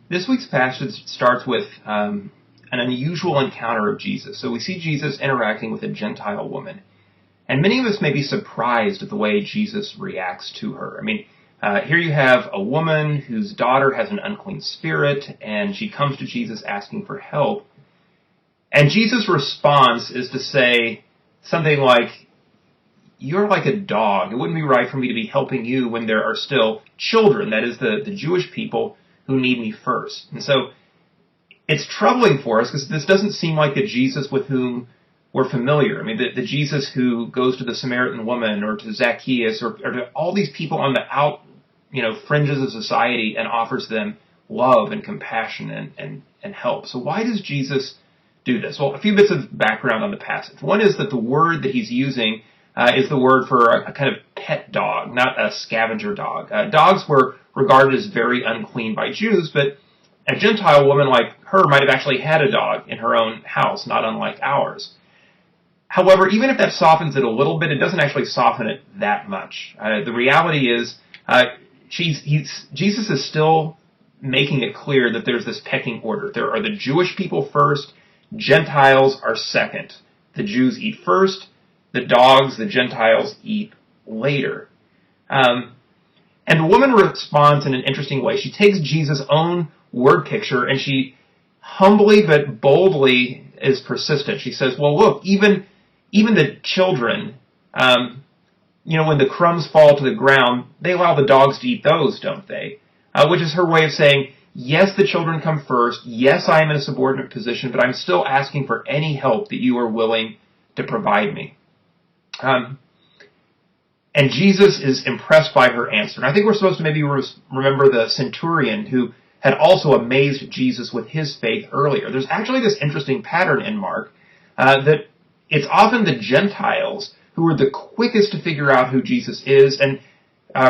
This week's passage starts with an unusual encounter of Jesus. So we see Jesus interacting with a Gentile woman. And many of us may be surprised at the way Jesus reacts to her. I mean, here you have a woman whose daughter has an unclean spirit, and she comes to Jesus asking for help. And Jesus' response is to say something like, "You're like a dog. It wouldn't be right for me to be helping you when there are still children," that is the Jewish people, "who need me first." And so it's troubling for us because this doesn't seem like the Jesus with whom we're familiar. I mean, the Jesus who goes to the Samaritan woman or to Zacchaeus or to all these people on the fringes of society and offers them love and compassion and help. So why does Jesus do this? Well, a few bits of background on the passage. One is that the word that he's using is the word for a kind of pet dog, not a scavenger dog. Dogs were regarded as very unclean by Jews, but a Gentile woman like her might have actually had a dog in her own house, not unlike ours. However, even if that softens it a little bit, it doesn't actually soften it that much. The reality is, Jesus is still making it clear that there's this pecking order. There are the Jewish people first, Gentiles are second. The Jews eat first, the dogs, the Gentiles, eat later. And the woman responds in an interesting way. She takes Jesus' own word picture and she humbly but boldly is persistent. She says, well, look, even the children, when the crumbs fall to the ground, they allow the dogs to eat those, don't they? Which is her way of saying, yes, the children come first. Yes, I am in a subordinate position, but I'm still asking for any help that you are willing to provide me. And Jesus is impressed by her answer. And I think we're supposed to maybe remember the centurion who had also amazed Jesus with his faith earlier. There's actually this interesting pattern in Mark that it's often the Gentiles who are the quickest to figure out who Jesus is and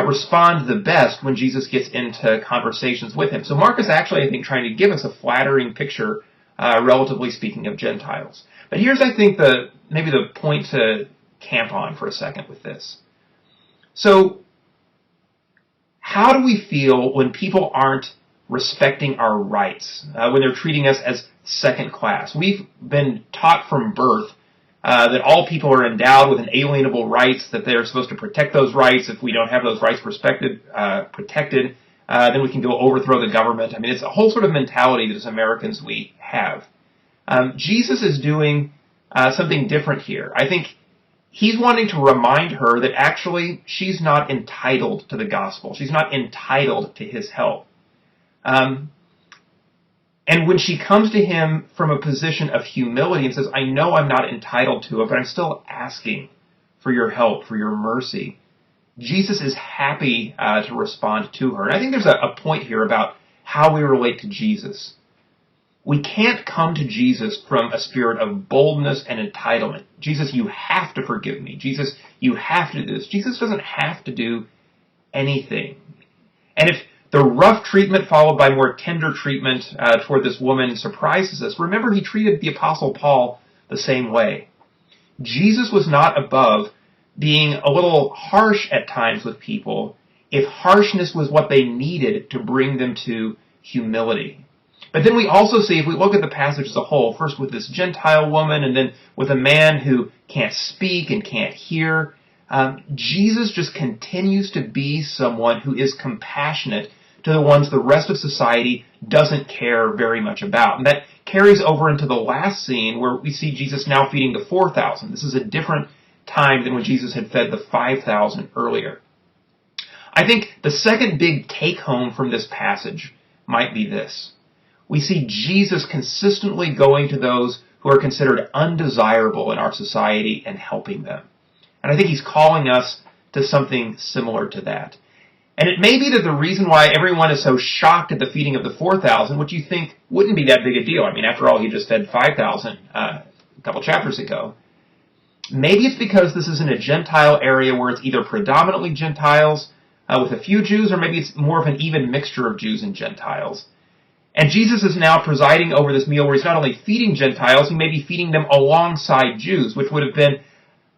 respond the best when Jesus gets into conversations with him. So Mark is actually, I think, trying to give us a flattering picture, relatively speaking, of Gentiles. But here's, I think, maybe the point to camp on for a second with this. So, how do we feel when people aren't respecting our rights, when they're treating us as second class? We've been taught from birth that all people are endowed with inalienable rights, that they're supposed to protect those rights. If we don't have those rights protected, then we can go overthrow the government. I mean, it's a whole sort of mentality that as Americans we have. Jesus is doing something different here. I think he's wanting to remind her that actually she's not entitled to the gospel. She's not entitled to his help. And when she comes to him from a position of humility and says, I know I'm not entitled to it, but I'm still asking for your help, for your mercy, Jesus is happy to respond to her. And I think there's a point here about how we relate to Jesus. We can't come to Jesus from a spirit of boldness and entitlement. Jesus, you have to forgive me. Jesus, you have to do this. Jesus doesn't have to do anything. And if the rough treatment followed by more tender treatment toward this woman surprises us, remember he treated the Apostle Paul the same way. Jesus was not above being a little harsh at times with people if harshness was what they needed to bring them to humility. But then we also see, if we look at the passage as a whole, first with this Gentile woman and then with a man who can't speak and can't hear, Jesus just continues to be someone who is compassionate to the ones the rest of society doesn't care very much about. And that carries over into the last scene where we see Jesus now feeding the 4,000. This is a different time than when Jesus had fed the 5,000 earlier. I think the second big take-home from this passage might be this. We see Jesus consistently going to those who are considered undesirable in our society and helping them. And I think he's calling us to something similar to that. And it may be that the reason why everyone is so shocked at the feeding of the 4,000, which you think wouldn't be that big a deal. I mean, after all, he just fed 5,000 a couple chapters ago. Maybe it's because this is in a Gentile area where it's either predominantly Gentiles with a few Jews, or maybe it's more of an even mixture of Jews and Gentiles. And Jesus is now presiding over this meal where he's not only feeding Gentiles, he may be feeding them alongside Jews, which would have been,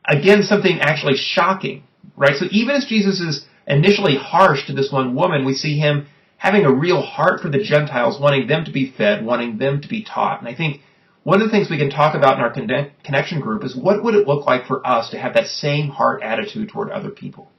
again, something actually shocking, right? So even as Jesus is initially harsh to this one woman, we see him having a real heart for the Gentiles, wanting them to be fed, wanting them to be taught. And I think one of the things we can talk about in our connection group is what would it look like for us to have that same heart attitude toward other people?